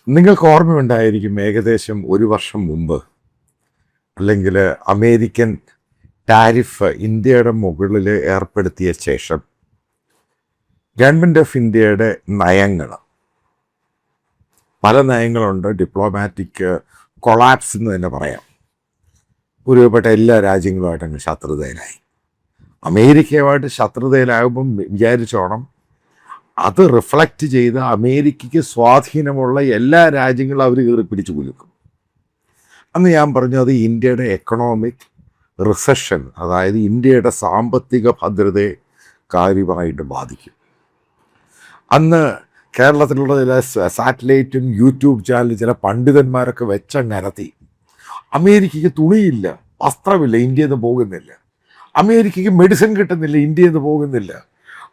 നിങ്ങൾക്ക് ഓർമ്മയുണ്ടായിരിക്കും ഏകദേശം ഒരു വർഷം മുമ്പ് അല്ലെങ്കിൽ അമേരിക്കൻ ടാരിഫ് ഇന്ത്യയുടെ മുകളിൽ ഏർപ്പെടുത്തിയ ശേഷം ഗവൺമെൻറ് ഓഫ് ഇന്ത്യയുടെ നയങ്ങൾ, പല നയങ്ങളുണ്ട്. ഡിപ്ലോമാറ്റിക് കൊളാപ്സ് എന്ന് തന്നെ പറയാം. ഒരുപെട്ട എല്ലാ രാജ്യങ്ങളുമായിട്ട് അങ്ങ് ശത്രുതയിലായി. അമേരിക്കയുമായിട്ട് ശത്രുതയിലാകുമ്പം വിചാരിച്ചോണം അത് റിഫ്ലക്റ്റ് ചെയ്ത് അമേരിക്കയ്ക്ക് സ്വാധീനമുള്ള എല്ലാ രാജ്യങ്ങളും അവർ കയറി പിടിച്ചു കുലുക്കും. അന്ന് ഞാൻ പറഞ്ഞു അത് ഇന്ത്യയുടെ എക്കണോമിക് റിസഷൻ, അതായത് ഇന്ത്യയുടെ സാമ്പത്തിക ഭദ്രതയെ കാര്യമായിട്ട് ബാധിക്കും. അന്ന് കേരളത്തിലുള്ള ചില സാറ്റലൈറ്റും യൂട്യൂബ് ചാനലും ചില പണ്ഡിതന്മാരൊക്കെ വെച്ചങ്ങനത്തി. അമേരിക്കയ്ക്ക് തുണിയില്ല, വസ്ത്രമില്ല, ഇന്ത്യയിൽ നിന്ന് പോകുന്നില്ല. അമേരിക്കയ്ക്ക് മെഡിസിൻ കിട്ടുന്നില്ല, ഇന്ത്യയിൽ നിന്ന് പോകുന്നില്ല.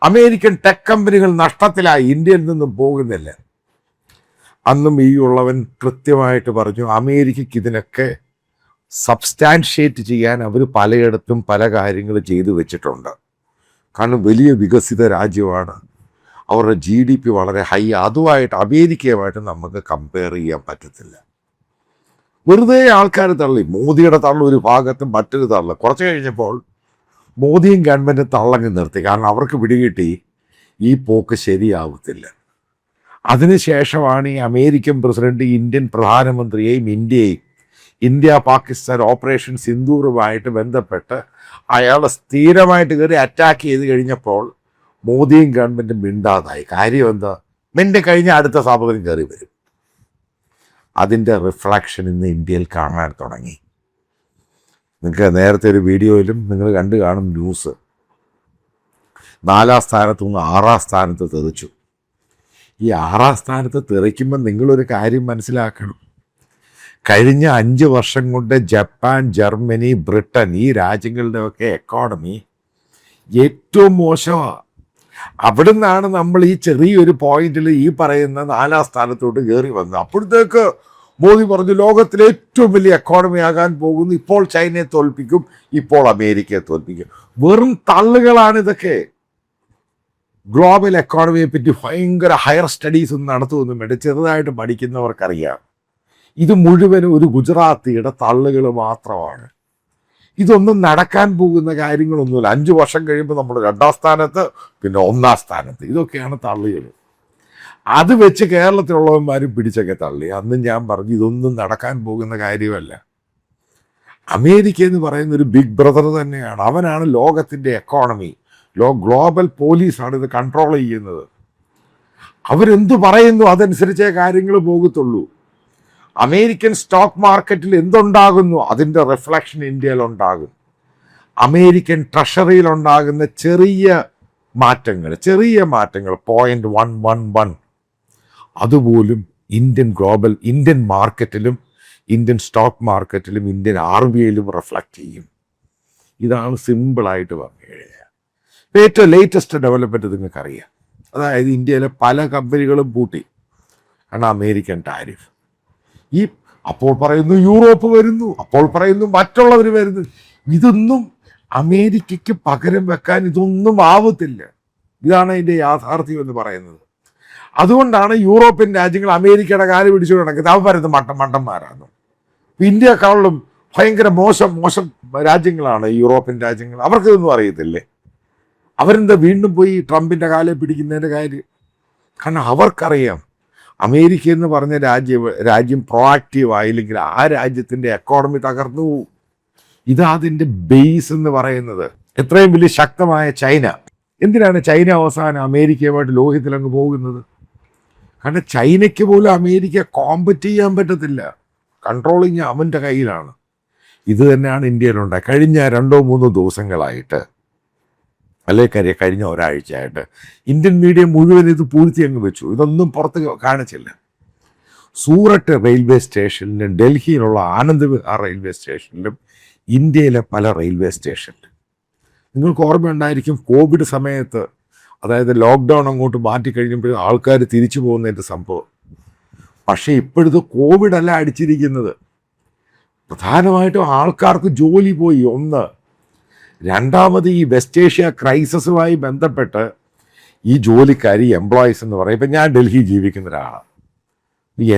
അമേരിക്കൻ ടെക് കമ്പനികൾ നഷ്ടത്തിലായി, ഇന്ത്യയിൽ നിന്നും പോകുന്നില്ല. അന്നും ഈ ഉള്ളവൻ കൃത്യമായിട്ട് പറഞ്ഞു അമേരിക്കയ്ക്ക് ഇതിനൊക്കെ സബ്സ്റ്റാൻഷിയേറ്റ് ചെയ്യാൻ അവർ പലയിടത്തും പല കാര്യങ്ങൾ ചെയ്തു വെച്ചിട്ടുണ്ട്. കാരണം വലിയ വികസിത രാജ്യമാണ്, അവരുടെ GDP വളരെ ഹൈ. അതുമായിട്ട് അമേരിക്കയുമായിട്ട് നമുക്ക് കമ്പയർ ചെയ്യാൻ പറ്റത്തില്ല. വെറുതെ ആൾക്കാർ തള്ളി. മോദിയുടെ തള്ള ഒരു ഭാഗത്തും മറ്റൊരു തള്ള. കുറച്ച് കഴിഞ്ഞപ്പോൾ മോദിയും ഗവൺമെൻറ്റും തള്ളങ്ങി നിർത്തി. കാരണം അവർക്ക് പിടികിട്ടി ഈ പോക്ക് ശരിയാവത്തില്ല. അതിനുശേഷമാണ് ഈ അമേരിക്കൻ പ്രസിഡന്റ് ഇന്ത്യൻ പ്രധാനമന്ത്രിയെയും ഇന്ത്യ പാകിസ്ഥാൻ ഓപ്പറേഷൻ സിന്ദൂറുമായിട്ട് ബന്ധപ്പെട്ട് അയാളെ സ്ഥിരമായിട്ട് കയറി അറ്റാക്ക് ചെയ്ത് കഴിഞ്ഞപ്പോൾ മോദിയും ഗവൺമെൻറ്റും മിണ്ടാതായി. കാര്യം എന്താ? മിണ്ടി കഴിഞ്ഞാൽ അടുത്ത സ്ഥാപകനും കയറി വരും. അതിൻ്റെ റിഫ്ലക്ഷൻ ഇന്ന് ഇന്ത്യയിൽ കാണാൻ തുടങ്ങി. നിങ്ങൾക്ക് നേരത്തെ ഒരു വീഡിയോയിലും നിങ്ങൾ കണ്ടു കാണും. ന്യൂസ് 4ാം സ്ഥാനത്ത് നിന്ന് 6ാം സ്ഥാനത്ത് തെറിച്ചു. ഈ 6ാം സ്ഥാനത്ത് തെറിക്കുമ്പോൾ നിങ്ങളൊരു കാര്യം മനസ്സിലാക്കണം. കഴിഞ്ഞ 5 വർഷം കൊണ്ട് ജപ്പാൻ, ജർമ്മനി, ബ്രിട്ടൻ ഈ രാജ്യങ്ങളുടെയൊക്കെ എക്കോണമി ഏറ്റവും മോശമാണ്. അവിടെ നിന്നാണ് നമ്മൾ ഈ ചെറിയൊരു പോയിന്റിൽ ഈ പറയുന്ന 4ാം സ്ഥാനത്തോട്ട് കയറി വന്നത്. അപ്പോഴത്തേക്ക് മോദി പറഞ്ഞു ലോകത്തിലെ ഏറ്റവും വലിയ എക്കോണമി ആകാൻ പോകുന്നു, ഇപ്പോൾ ചൈനയെ തോൽപ്പിക്കും, ഇപ്പോൾ അമേരിക്കയെ തോൽപ്പിക്കും. വെറും തള്ളുകളാണ് ഇതൊക്കെ. ഗ്ലോബൽ എക്കോണമിയെ പറ്റി ഭയങ്കര ഹയർ സ്റ്റഡീസ് ഒന്നും നടത്തുമൊന്നും വേണ്ട, ചെറുതായിട്ട് പഠിക്കുന്നവർക്കറിയാം. ഇത് മുഴുവനും ഒരു ഗുജറാത്തിയുടെ തള്ളുകൾ മാത്രമാണ്. ഇതൊന്നും നടക്കാൻ പോകുന്ന കാര്യങ്ങളൊന്നുമില്ല. 5 വർഷം കഴിയുമ്പോൾ നമ്മൾ 2ാം സ്ഥാനത്ത്, പിന്നെ 1ാം സ്ഥാനത്ത്. ഇതൊക്കെയാണ് തള്ളുകൾ. അത് വെച്ച് കേരളത്തിലുള്ളവന്മാരും പിടിച്ചൊക്കെ തള്ളി. അന്ന് ഞാൻ പറഞ്ഞു ഇതൊന്നും നടക്കാൻ പോകുന്ന കാര്യമല്ല. അമേരിക്ക എന്ന് പറയുന്ന ഒരു ബിഗ് ബ്രദർ തന്നെയാണ്. അവനാണ് ലോകത്തിൻ്റെ എക്കോണമി, ഗ്ലോബൽ പോലീസാണ് ഇത് കൺട്രോൾ ചെയ്യുന്നത്. അവരെന്തു പറയുന്നു അതനുസരിച്ചേ കാര്യങ്ങൾ പോകത്തുള്ളൂ. അമേരിക്കൻ സ്റ്റോക്ക് മാർക്കറ്റിൽ എന്തുണ്ടാകുന്നു അതിൻ്റെ റിഫ്ലക്ഷൻ ഇന്ത്യയിലുണ്ടാകും. അമേരിക്കൻ ട്രഷറിയിലുണ്ടാകുന്ന ചെറിയ മാറ്റങ്ങൾ 0.111 അതുപോലും ഇന്ത്യൻ മാർക്കറ്റിലും, ഇന്ത്യൻ സ്റ്റോക്ക് മാർക്കറ്റിലും, ഇന്ത്യൻ RBIയിലും റിഫ്ലക്റ്റ് ചെയ്യും. ഇതാണ് സിമ്പിളായിട്ട് പറഞ്ഞു കഴിഞ്ഞാൽ. ഏറ്റവും ലേറ്റസ്റ്റ് ഡെവലപ്മെൻറ്റ് നിങ്ങൾക്കറിയാം. അതായത് ഇന്ത്യയിലെ പല കമ്പനികളും പൂട്ടി. കാരണം അമേരിക്കൻ ടാരിഫ്. അപ്പോൾ പറയുന്നു യൂറോപ്പ് വരുന്നു, അപ്പോൾ പറയുന്നു മറ്റുള്ളവർ വരുന്നു. ഇതൊന്നും അമേരിക്കയ്ക്ക് പകരം വെക്കാൻ ഇതൊന്നും ആവത്തില്ല. ഇതാണ് അതിൻ്റെ യാഥാർത്ഥ്യം എന്ന് പറയുന്നത്. അതുകൊണ്ടാണ് യൂറോപ്യൻ രാജ്യങ്ങൾ അമേരിക്കയുടെ കാല് പിടിച്ചു കിടക്കുന്നത്. അവർ പറയുന്നത് മണ്ടന്മാരാണ്. ഇന്ത്യയെക്കാളും ഭയങ്കര മോശം രാജ്യങ്ങളാണ് യൂറോപ്യൻ രാജ്യങ്ങൾ. അവർക്കിതൊന്നും അറിയത്തില്ലേ? അവരെന്താ വീണ്ടും പോയി ട്രംപിൻ്റെ കാലെ പിടിക്കുന്നതിൻ്റെ കാര്യം? കാരണം അവർക്കറിയാം അമേരിക്ക എന്ന് പറഞ്ഞ രാജ്യം പ്രൊആക്റ്റീവ് ആയില്ലെങ്കിൽ ആ രാജ്യത്തിൻ്റെ എക്കോണമി തകർന്നു പോകും. ഇതാ അതിൻ്റെ ബേസ് എന്ന് പറയുന്നത്. എത്രയും വലിയ ശക്തമായ ചൈന, എന്തിനാണ് ചൈന അവസാനം അമേരിക്കയുമായിട്ട് ലോഹ്യത്തിലങ്ങ് പോകുന്നത്? കാരണം ചൈനയ്ക്ക് പോലും അമേരിക്ക കോമ്പറ്റ് ചെയ്യാൻ പറ്റത്തില്ല. കൺട്രോളിങ് അവൻ്റെ കയ്യിലാണ്. ഇത് തന്നെയാണ് ഇന്ത്യയിലുണ്ടായത്. കഴിഞ്ഞ 2-3 ദിവസങ്ങളായിട്ട്, അല്ലെങ്കിൽ കഴിഞ്ഞ ഒരാഴ്ചയായിട്ട് ഇന്ത്യൻ മീഡിയ മുഴുവൻ ഇത് പൂഴ്ത്തി അങ്ങ് വെച്ചു. ഇതൊന്നും പുറത്ത് കാണിച്ചില്ല. സൂററ്റ് റെയിൽവേ സ്റ്റേഷനിലും, ഡൽഹിയിലുള്ള ആനന്ദ് വിഹാർ റെയിൽവേ സ്റ്റേഷനിലും, ഇന്ത്യയിലെ പല റെയിൽവേ സ്റ്റേഷനിലും നിങ്ങൾക്ക് ഓർമ്മയുണ്ടായിരിക്കും കോവിഡ് സമയത്ത്, അതായത് ലോക്ക്ഡൗൺ അങ്ങോട്ട് മാറ്റിക്കഴിഞ്ഞപ്പോൾ ആൾക്കാർ തിരിച്ചു പോകുന്നതിൻ്റെ സംഭവം. പക്ഷേ ഇപ്പോഴത്തെ കോവിഡ് അല്ല അടിച്ചിരിക്കുന്നത്. പ്രധാനമായിട്ടും ആൾക്കാർക്ക് ജോലി പോയി. ഒന്ന്. രണ്ടാമത് ഈ വെസ്റ്റ് ഏഷ്യ ക്രൈസിസുമായി ബന്ധപ്പെട്ട് ഈ ജോലിക്കാർ, ഈ എംപ്ലോയീസ് എന്ന് പറയും. ഇപ്പം ഞാൻ ഡൽഹി ജീവിക്കുന്ന ഒരാളാണ്.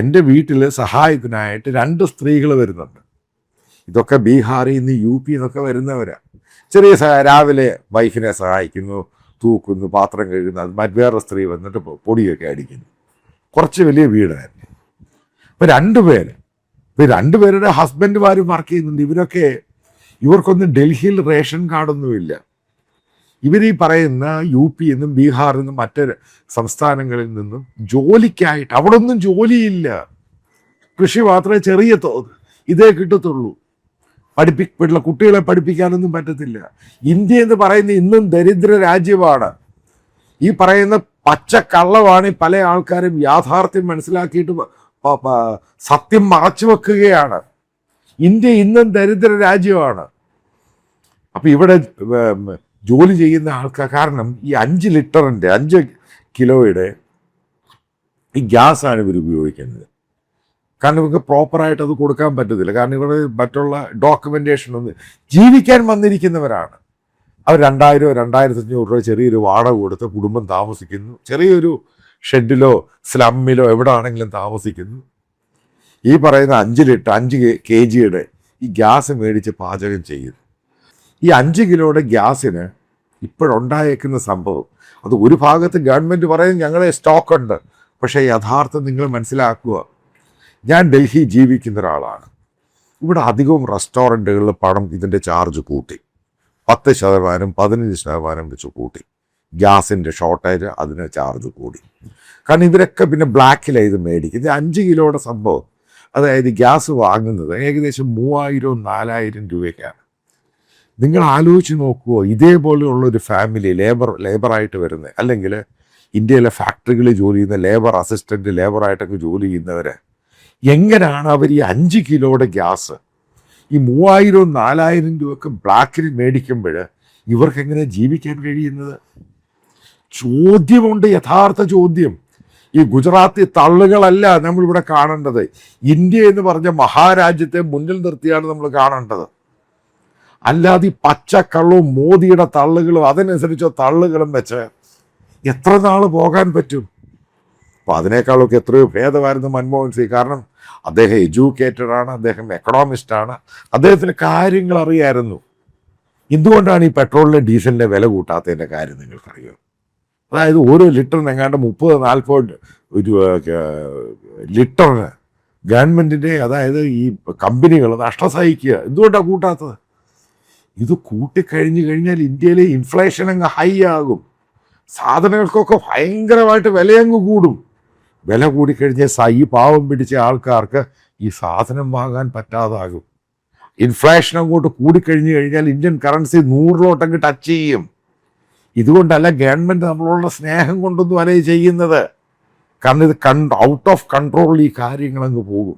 എൻ്റെ വീട്ടിൽ സഹായത്തിനായിട്ട് 2 സ്ത്രീകൾ വരുന്നുണ്ട്. ഇതൊക്കെ ബീഹാറിൽ നിന്ന് UP എന്നൊക്കെ വരുന്നവരാണ്. ചെറിയ രാവിലെ വൈഫിനെ സഹായിക്കുന്നു, തൂക്കുന്നു, പാത്രം കഴുകുന്നു. അത് വേറെ സ്ത്രീ വന്നിട്ട് പൊടിയൊക്കെ അടിക്കുന്നു. കുറച്ച് വലിയ വീടായിരുന്നു. ഇപ്പം 2 പേര്, ഇപ്പം 2 പേരുടെ ഹസ്ബൻഡുമാരും വർക്ക് ചെയ്യുന്നുണ്ട്. ഇവർക്കൊന്നും ഡൽഹിയിൽ റേഷൻ കാർഡൊന്നുമില്ല. ഇവരീ പറയുന്ന UP നിന്നും ബീഹാറിൽ നിന്നും മറ്റ് സംസ്ഥാനങ്ങളിൽ നിന്നും ജോലിക്കായിട്ട്, അവിടെ ഒന്നും ജോലിയില്ല, കൃഷി മാത്രമേ ചെറിയ തോത് ഇതേ കിട്ടത്തുള്ളൂ. കുട്ടികളെ പഠിപ്പിക്കാനൊന്നും പറ്റത്തില്ല. ഇന്ത്യ എന്ന് പറയുന്ന ഇന്നും ദരിദ്ര രാജ്യമാണ്. ഈ പറയുന്ന പച്ചക്കള്ളമാണ് പല ആൾക്കാരും യാഥാർത്ഥ്യം മനസ്സിലാക്കിയിട്ട് സത്യം മറച്ചു വെക്കുകയാണ്. ഇന്ത്യ ഇന്നും ദരിദ്ര രാജ്യമാണ്. അപ്പം ഇവിടെ ജോലി ചെയ്യുന്ന ആൾക്കാർ, കാരണം ഈ 5 ലിറ്ററിൻ്റെ 5 കിലോയുടെ ഈ ഗ്യാസാണ് ഇവർ ഉപയോഗിക്കുന്നത്. കാരണം ഇവർക്ക് പ്രോപ്പറായിട്ട് അത് കൊടുക്കാൻ പറ്റത്തില്ല. കാരണം ഇവിടെ മറ്റുള്ള ഡോക്യുമെൻറ്റേഷനൊന്നും, ജീവിക്കാൻ വന്നിരിക്കുന്നവരാണ് അവർ. 2000-2500 രൂപ ചെറിയൊരു വാടക കൊടുത്ത് കുടുംബം താമസിക്കുന്നു. ചെറിയൊരു ഷെഡിലോ സ്ലമ്മിലോ എവിടെ ആണെങ്കിലും താമസിക്കുന്നു. ഈ പറയുന്ന 5 kg ഈ ഗ്യാസ് മേടിച്ച് പാചകം ചെയ്യുന്നു. ഈ 5 കിലോയുടെ ഗ്യാസിന് ഇപ്പോഴുണ്ടായേക്കുന്ന സംഭവം, അത് ഒരു ഭാഗത്ത് ഗവൺമെൻറ് പറയും ഞങ്ങളെ സ്റ്റോക്കുണ്ട്. പക്ഷേ യഥാർത്ഥം നിങ്ങൾ മനസ്സിലാക്കുക. ഞാൻ ഡൽഹി ജീവിക്കുന്ന ഒരാളാണ്. ഇവിടെ അധികവും റെസ്റ്റോറൻറ്റുകളിൽ പണം ഇതിൻ്റെ ചാർജ് കൂട്ടി 10%, 15% വെച്ച് കൂട്ടി. ഗ്യാസിൻ്റെ ഷോർട്ടേജ്, അതിന് ചാർജ് കൂടി. കാരണം ഇവരൊക്കെ പിന്നെ ബ്ലാക്കിലാണ് ഇത് മേടിക്കും. ഇത് 5 കിലോയുടെ സംഭവം, അതായത് ഗ്യാസ് വാങ്ങുന്നത് ഏകദേശം 3000-4000 രൂപയ്ക്കാണ്. നിങ്ങൾ ആലോചിച്ച് നോക്കുമോ, ഇതേപോലെയുള്ളൊരു ഫാമിലി ലേബറായിട്ട് വരുന്നത്, അല്ലെങ്കിൽ ഇന്ത്യയിലെ ഫാക്ടറികളിൽ ജോലി ചെയ്യുന്ന ലേബർ അസിസ്റ്റൻറ്റ്, ലേബറായിട്ടൊക്കെ ജോലി ചെയ്യുന്നവർ എങ്ങനെയാണ് അവർ ഈ 5 കിലോയുടെ ഗ്യാസ് ഈ 3000-4000 രൂപയ്ക്ക് ബ്ലാക്കിൽ മേടിക്കുമ്പോൾ ഇവർക്ക് എങ്ങനെ ജീവിക്കാൻ കഴിയുന്നത്? ചോദ്യമുണ്ട്, യഥാർത്ഥ ചോദ്യം. ഈ ഗുജറാത്തി തള്ളുകളല്ല നമ്മളിവിടെ കാണേണ്ടത്. ഇന്ത്യ എന്ന് പറഞ്ഞ മഹാരാജ്യത്തെ മുന്നിൽ നിർത്തിയാണ് നമ്മൾ കാണേണ്ടത്. അല്ലാതെ ഈ പച്ചക്കള്ളവും മോദിയുടെ തള്ളുകളും അതിനനുസരിച്ചോ തള്ളുകളും വെച്ച് എത്ര നാൾ പോകാൻ പറ്റും? അപ്പോൾ അതിനേക്കാളൊക്കെ എത്രയോ ഭേദമായിരുന്നു മൻമോഹൻ സിംഗ്. കാരണം അദ്ദേഹം എഡ്യൂക്കേറ്റഡ് ആണ്, അദ്ദേഹം എക്കണോമിസ്റ്റാണ്, അദ്ദേഹത്തിന് കാര്യങ്ങൾ അറിയായിരുന്നു. എന്തുകൊണ്ടാണ് ഈ പെട്രോളിൻ്റെ ഡീസലിൻ്റെ വില കൂട്ടാത്തതിൻ്റെ കാര്യം നിങ്ങൾക്കറിയോ? അതായത് ഓരോ ലിറ്ററിന് എങ്ങാണ്ട് 30-40 ലിറ്ററിന് ഗവൺമെൻറ്റിൻ്റെ, അതായത് ഈ കമ്പനികൾ നഷ്ടം സഹിക്കുക. എന്തുകൊണ്ടാണ് കൂട്ടാത്തത്? ഇത് കൂട്ടിക്കഴിഞ്ഞു കഴിഞ്ഞാൽ ഇന്ത്യയിലെ ഇൻഫ്ലേഷൻ അങ്ങ് ഹൈ ആകും. സാധനങ്ങൾക്കൊക്കെ ഭയങ്കരമായിട്ട് വിലയങ്ങ് കൂടും. വില കൂടിക്കഴിഞ്ഞാൽ ഈ പാവം പിടിച്ച ആൾക്കാർക്ക് ഈ സാധനം വാങ്ങാൻ പറ്റാതാകും. ഇൻഫ്ലേഷൻ അങ്ങോട്ട് കൂടിക്കഴിഞ്ഞു കഴിഞ്ഞാൽ ഇന്ത്യൻ കറൻസി 100 ടച്ച് ചെയ്യും. ഇതുകൊണ്ടല്ല ഗവൺമെൻറ് നമ്മളോടുള്ള സ്നേഹം കൊണ്ടൊന്നും അല്ല ചെയ്യുന്നത്. കാരണം ഇത് ഔട്ട് ഓഫ് കൺട്രോൾ ഈ കാര്യങ്ങളങ്ങ് പോകും.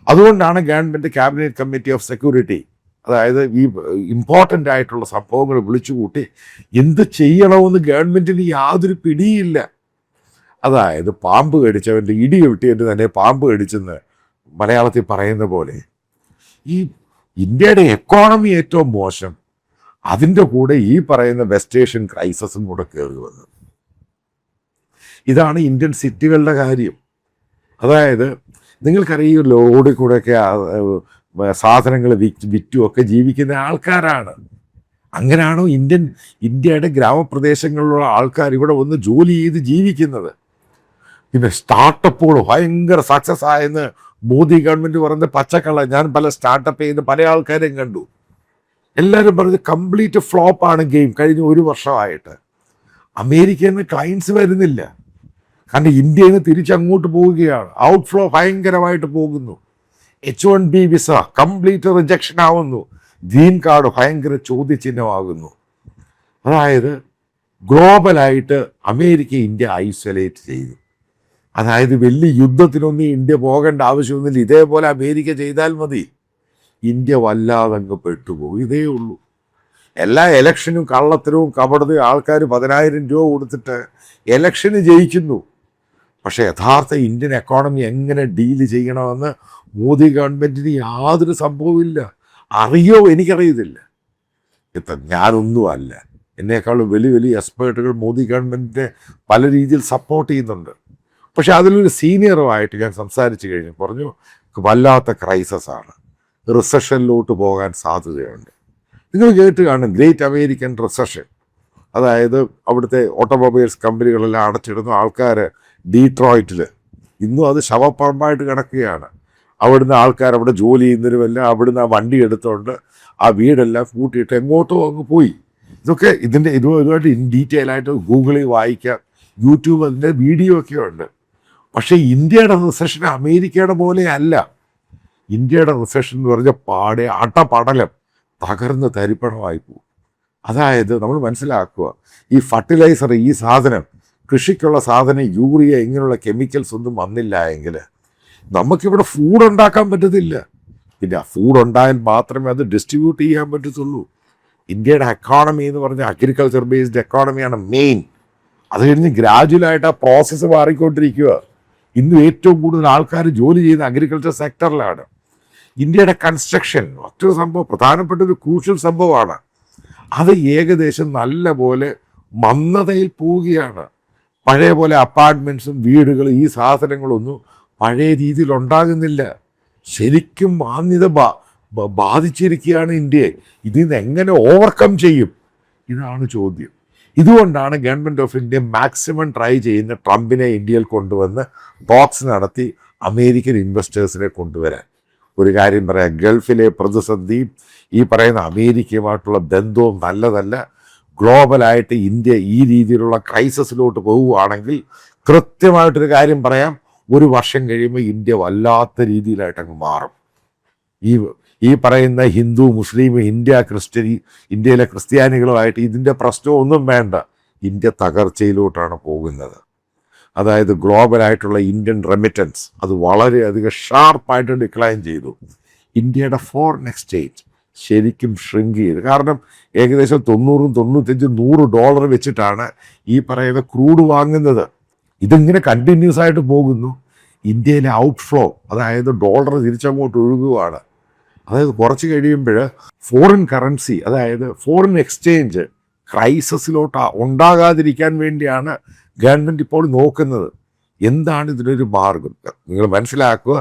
അതുകൊണ്ടാണ് government cabinet committee of security, അതായത് ഈ ഇമ്പോർട്ടൻ്റ് ആയിട്ടുള്ള സംഭവങ്ങൾ വിളിച്ചുകൂട്ടി എന്ത് ചെയ്യണമെന്ന് ഗവൺമെൻറ്റിന് യാതൊരു പിടിയില്ല. അതായത് പാമ്പ് കടിച്ചവൻ്റെ ഇടി കിട്ടിയവൻ്റെ തന്നെ പാമ്പ് കടിച്ചെന്ന് മലയാളത്തിൽ പറയുന്ന പോലെ ഈ ഇന്ത്യയുടെ എക്കോണമി ഏറ്റവും മോശം, അതിൻ്റെ കൂടെ ഈ പറയുന്ന വെസ്റ്റ് ഏഷ്യൻ ക്രൈസിസും കൂടെ കയറി വന്നത്. ഇതാണ് ഇന്ത്യൻ സിറ്റികളുടെ കാര്യം. അതായത് നിങ്ങൾക്കറിയാം, ലോഡിൽ കൂടെയൊക്കെ സാധനങ്ങൾ വിറ്റുമൊക്കെ ജീവിക്കുന്ന ആൾക്കാരാണ്. അങ്ങനെയാണോ ഇന്ത്യയുടെ ഗ്രാമപ്രദേശങ്ങളിലുള്ള ആൾക്കാർ ഇവിടെ വന്ന് ജോലി ചെയ്ത് ജീവിക്കുന്നത്? പിന്നെ സ്റ്റാർട്ടപ്പുകൾ ഭയങ്കര സക്സസ് ആയെന്ന് മോദി ഗവൺമെൻറ് പറയുന്ന പച്ചക്കള്ള. ഞാൻ പല സ്റ്റാർട്ടപ്പ് ചെയ്യുന്ന പല ആൾക്കാരെയും കണ്ടു. എല്ലാവരും പറഞ്ഞത് കംപ്ലീറ്റ് ഫ്ലോപ്പാണ് ഗെയിം കഴിഞ്ഞ 1 വർഷമായിട്ട്. അമേരിക്കയിൽ നിന്ന് ക്ലയൻസ് വരുന്നില്ല. കാരണം ഇന്ത്യയിൽ നിന്ന് തിരിച്ചങ്ങോട്ട് പോവുകയാണ്. ഔട്ട്ഫ്ലോ ഭയങ്കരമായിട്ട് പോകുന്നു. H1B വിസ കംപ്ലീറ്റ് റിജക്ഷൻ ആവുന്നു. ഗ്രീൻ കാർഡ് ഭയങ്കര ചോദ്യചിഹ്നമാകുന്നു. അതായത് ഗ്ലോബലായിട്ട് അമേരിക്ക ഇന്ത്യ ഐസൊലേറ്റ് ചെയ്തു. അതായത് വലിയ യുദ്ധത്തിനൊന്നും ഇന്ത്യ പോകേണ്ട ആവശ്യമൊന്നുമില്ല. ഇതേപോലെ അമേരിക്ക ചെയ്താൽ മതി. ഇന്ത്യ വല്ലാതെ അങ്ങ് പെട്ടുപോകും. ഇതേ ഉള്ളൂ. എല്ലാ ഇലക്ഷനും കള്ളത്തരവും കപടതയും ആൾക്കാർ 10,000 രൂപ കൊടുത്തിട്ട് ഇലക്ഷന് ജയിക്കുന്നു. പക്ഷേ യഥാർത്ഥ ഇന്ത്യൻ എക്കോണമി എങ്ങനെ ഡീല് ചെയ്യണമെന്ന് മോദി ഗവൺമെൻറ്റിന് യാതൊരു സംഭവമില്ല. അറിയോ? എനിക്കറിയത്തില്ല. ഞാനൊന്നും അല്ല. എന്നേക്കാളും വലിയ വലിയ എക്സ്പേർട്ടുകൾ മോദി ഗവൺമെൻറ്റിനെ പല രീതിയിൽ സപ്പോർട്ട് ചെയ്യുന്നുണ്ട്. പക്ഷെ അതിലൊരു സീനിയറുമായിട്ട് ഞാൻ സംസാരിച്ച് കഴിഞ്ഞ് പറഞ്ഞു, വല്ലാത്ത ക്രൈസിസ് ആണ്, റിസഷനിലോട്ട് പോകാൻ സാധ്യതയുണ്ട്. നിങ്ങൾ കേട്ട് കാണും ഗ്രേറ്റ് അമേരിക്കൻ റിസഷൻ. അതായത് അവിടുത്തെ ഓട്ടോമൊബൈൽസ് കമ്പനികളെല്ലാം അടച്ചിടുന്ന ആൾക്കാർ ഡീട്രോയിറ്റിൽ ഇന്നും അത് ശവപ്പറമ്പായിട്ട് കിടക്കുകയാണ്. അവിടുന്ന് ആൾക്കാർ അവിടെ ജോലി ചെയ്യുന്നതിനുമെല്ലാം അവിടുന്ന് ആ വണ്ടി എടുത്തുകൊണ്ട് ആ വീടെല്ലാം കൂട്ടിയിട്ട് എങ്ങോട്ടോ അങ്ങ് പോയി. ഇതൊക്കെ ഇതുമായിട്ട് ഇൻ ഡീറ്റെയിൽ ആയിട്ട് ഗൂഗിളിൽ വായിക്കാം, യൂട്യൂബ് അതിൻ്റെ വീഡിയോ ഒക്കെ ഉണ്ട്. പക്ഷേ ഇന്ത്യയുടെ റിസഷൻ അമേരിക്കയുടെ പോലെ അല്ല. ഇന്ത്യയുടെ റിസഷൻ എന്ന് പറഞ്ഞാൽ പാടെ അടപടലം തകർന്ന് തരിപ്പണമായി പോകും. അതായത് നമ്മൾ മനസ്സിലാക്കുക, ഈ ഫർട്ടിലൈസർ, ഈ സാധനം, കൃഷിക്കുള്ള സാധനം, യൂറിയ, ഇങ്ങനെയുള്ള കെമിക്കൽസ് ഒന്നും വന്നില്ല എങ്കിൽ നമുക്കിവിടെ ഫുഡ് ഉണ്ടാക്കാൻ പറ്റത്തില്ല. പിന്നെ ഫുഡ് ഉണ്ടായാൽ മാത്രമേ അത് ഡിസ്ട്രിബ്യൂട്ട് ചെയ്യാൻ പറ്റത്തുള്ളൂ. ഇന്ത്യയുടെ എക്കോണമി എന്ന് പറഞ്ഞാൽ അഗ്രികൾച്ചർ ബേസ്ഡ് എക്കോണമിയാണ് മെയിൻ. അത് കഴിഞ്ഞ് ഗ്രാജുവലായിട്ട് ആ പ്രോസസ്സ് മാറിക്കൊണ്ടിരിക്കുക. ഇന്ന് ഏറ്റവും കൂടുതൽ ആൾക്കാർ ജോലി ചെയ്യുന്ന അഗ്രികൾച്ചർ സെക്ടറിലാണ്. ഇന്ത്യയുടെ കൺസ്ട്രക്ഷൻ മറ്റൊരു സംഭവം, പ്രധാനപ്പെട്ട ഒരു ക്രൂഷ്യൽ സംഭവമാണ്. അത് ഏകദേശം നല്ല പോലെ മന്ദതയിൽ പോവുകയാണ്. പഴയ പോലെ അപ്പാർട്ട്മെൻറ്റ്സും വീടുകളും ഈ സാധനങ്ങളൊന്നും പഴയ രീതിയിൽ ഉണ്ടാകുന്നില്ല. ശരിക്കും മാന്യത ബാധിച്ചിരിക്കുകയാണ് ഇന്ത്യയെ. ഇതിൽ നിന്ന് എങ്ങനെ ഓവർകം ചെയ്യും? ഇതാണ് ചോദ്യം. ഇതുകൊണ്ടാണ് government of India maximum try ചെയ്യുന്ന ട്രംപിനെ ഇന്ത്യയിൽ കൊണ്ടുവന്ന് ടോക്സ് നടത്തി അമേരിക്കൻ ഇൻവെസ്റ്റേഴ്സിനെ കൊണ്ടുവരാൻ. ഒരു കാര്യം പറയാം, ഗൾഫിലെ പ്രതിസന്ധിയും ഈ പറയുന്ന അമേരിക്കയുമായിട്ടുള്ള ബന്ധവും നല്ലതല്ല. ഗ്ലോബലായിട്ട് ഇന്ത്യ ഈ രീതിയിലുള്ള ക്രൈസിസിലോട്ട് പോവുകയാണെങ്കിൽ കൃത്യമായിട്ടൊരു കാര്യം പറയാം, 1 വർഷം കഴിയുമ്പോൾ ഇന്ത്യ വല്ലാത്ത രീതിയിലായിട്ട് അങ്ങ് മാറും. ഈ പറയുന്ന ഹിന്ദു, മുസ്ലിം, ഇന്ത്യയിലെ ക്രിസ്ത്യാനികളുമായിട്ട് ഇതിൻ്റെ പ്രശ്നമൊന്നും വേണ്ട. ഇന്ത്യ തകർച്ചയിലോട്ടാണ് പോകുന്നത്. അതായത് ഗ്ലോബലായിട്ടുള്ള ഇന്ത്യൻ റെമിറ്റൻസ് അത് വളരെയധികം ഷാർപ്പായിട്ട് ഡിക്ലൈൻ ചെയ്തു. ഇന്ത്യയുടെ ഫോറിൻ എക്സ്ചേഞ്ച് ശരിക്കും ഷ്രിങ്ക് ചെയ്തു. കാരണം ഏകദേശം 90, 95, $100 വെച്ചിട്ടാണ് ഈ പറയുന്ന ക്രൂഡ് വാങ്ങുന്നത്. ഇതിങ്ങനെ കണ്ടിന്യൂസ് ആയിട്ട് പോകുന്നു. ഇന്ത്യയിലെ ഔട്ട്ഫ്ലോ, അതായത് ഡോളർ തിരിച്ചങ്ങോട്ട് ഒഴുകുകയാണ്. അതായത് കുറച്ച് കഴിയുമ്പോൾ ഫോറിൻ കറൻസി, അതായത് ഫോറിൻ എക്സ്ചേഞ്ച് ക്രൈസിസിലോട്ട് ഉണ്ടാകാതിരിക്കാൻ വേണ്ടിയാണ് ഗവൺമെൻറ് ഇപ്പോൾ നോക്കുന്നത്. എന്താണ് ഇതിനൊരു മാർഗം? നിങ്ങൾ മനസ്സിലാക്കുക,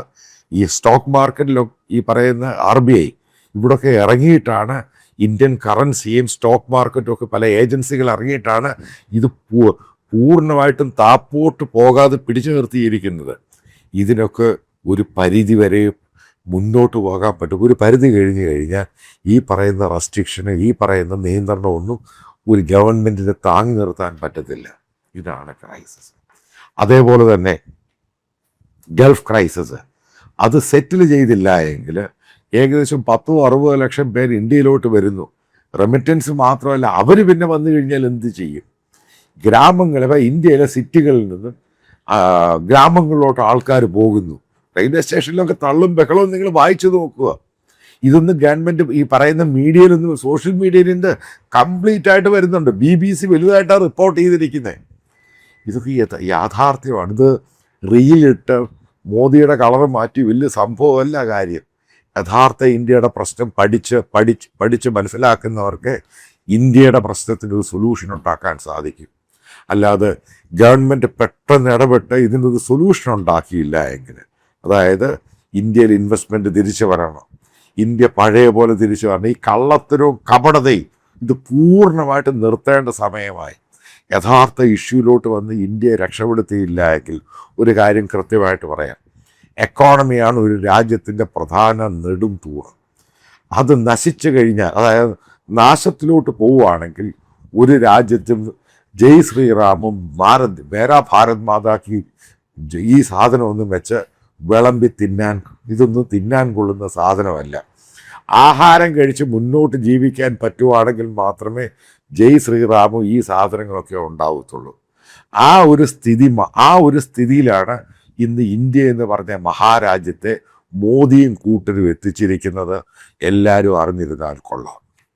ഈ സ്റ്റോക്ക് മാർക്കറ്റിലോ ഈ പറയുന്ന RBI ഇവിടെയൊക്കെ ഇറങ്ങിയിട്ടാണ്, ഇന്ത്യൻ കറൻസിയും സ്റ്റോക്ക് മാർക്കറ്റും ഒക്കെ പല ഏജൻസികൾ ഇറങ്ങിയിട്ടാണ് ഇത് പൂർണ്ണമായിട്ടും താപ്പോട്ട് പോകാതെ പിടിച്ചു നിർത്തിയിരിക്കുന്നത്. ഇതിനൊക്കെ ഒരു പരിധി വരെ മുന്നോട്ട് പോകാൻ പറ്റും. ഒരു പരിധി കഴിഞ്ഞ് കഴിഞ്ഞാൽ ഈ പറയുന്ന റെസ്ട്രിക്ഷന്, ഈ പറയുന്ന നിയന്ത്രണമൊന്നും ഒരു ഗവൺമെൻറ്റിനെ താങ്ങി നിർത്താൻ പറ്റത്തില്ല. ഇതാണ് ക്രൈസിസ്. അതേപോലെ തന്നെ ഗൾഫ് ക്രൈസിസ് അത് സെറ്റിൽ ചെയ്തില്ല എങ്കിൽ ഏകദേശം 10-60 ലക്ഷം പേർ ഇന്ത്യയിലോട്ട് വരുന്നു. റെമിറ്റൻസ് മാത്രമല്ല, അവർ പിന്നെ വന്നു കഴിഞ്ഞാൽ എന്ത് ചെയ്യും? ഇന്ത്യയിലെ സിറ്റികളിൽ നിന്ന് ഗ്രാമങ്ങളിലോട്ട് ആൾക്കാർ പോകുന്നു. റെയിൽവേ സ്റ്റേഷനിലൊക്കെ തള്ളും ബഹളവും നിങ്ങൾ വായിച്ചു നോക്കുക. ഇതൊന്നും ഗവൺമെൻറ് ഈ പറയുന്ന മീഡിയയിലൊന്നും, സോഷ്യൽ മീഡിയയിൽ നിന്ന് കംപ്ലീറ്റ് ആയിട്ട് വരുന്നുണ്ട്. BBC വലുതായിട്ടാണ് റിപ്പോർട്ട് ചെയ്തിരിക്കുന്നത്. ഇതൊക്കെ യാഥാർത്ഥ്യമാണ്. ഇത് റീലിട്ട് മോദിയുടെ കളർ മാറ്റി വലിയ സംഭവമല്ല കാര്യം. യഥാർത്ഥ ഇന്ത്യയുടെ പ്രശ്നം പഠിച്ച് മനസ്സിലാക്കുന്നവർക്ക് ഇന്ത്യയുടെ പ്രശ്നത്തിനൊരു സൊല്യൂഷൻ ഉണ്ടാക്കാൻ സാധിക്കും. അല്ലാതെ ഗവൺമെൻറ് പെട്ടെന്ന് ഇടപെട്ട് ഇതിനൊരു സൊല്യൂഷൻ ഉണ്ടാക്കിയില്ല എങ്കിൽ, അതായത് ഇന്ത്യയിൽ ഇൻവെസ്റ്റ്മെൻറ്റ് തിരിച്ചു വരണം, ഇന്ത്യ പഴയ പോലെ തിരിച്ചു വരണം, ഈ കള്ളത്തരവും കപടതയും ഇത് പൂർണ്ണമായിട്ട് നിർത്തേണ്ട സമയമായി. യഥാർത്ഥ ഇഷ്യൂലോട്ട് വന്ന് ഇന്ത്യയെ രക്ഷപ്പെടുത്തിയില്ല എങ്കിൽ ഒരു കാര്യം കൃത്യമായിട്ട് പറയാം, എക്കോണമിയാണ് ഒരു രാജ്യത്തിൻ്റെ പ്രധാന നെടും തൂണ്. അത് നശിച്ചു കഴിഞ്ഞാൽ, അതായത് നാശത്തിലോട്ട് പോവുകയാണെങ്കിൽ ഒരു രാജ്യത്തും ജയ് ശ്രീറാമും മേരാ ഭാരത് മാതാക്ക് ഈ സാധനമൊന്നും വെച്ച് വിളമ്പി ഇതൊന്നും തിന്നാൻ കൊള്ളുന്ന സാധനമല്ല. ആഹാരം കഴിച്ച് മുന്നോട്ട് ജീവിക്കാൻ പറ്റുവാണെങ്കിൽ മാത്രമേ ജയ് ശ്രീറാമും ഈ സാധനങ്ങളൊക്കെ ഉണ്ടാവത്തുള്ളൂ. ആ ഒരു സ്ഥിതിയിലാണ് ഇന്ന് ഇന്ത്യ എന്ന് പറഞ്ഞ മഹാരാജ്യത്തെ മോദിയും കൂട്ടരും എത്തിച്ചിരിക്കുന്നത്. എല്ലാവരും അറിഞ്ഞിരുന്നാൽ കൊള്ളാം.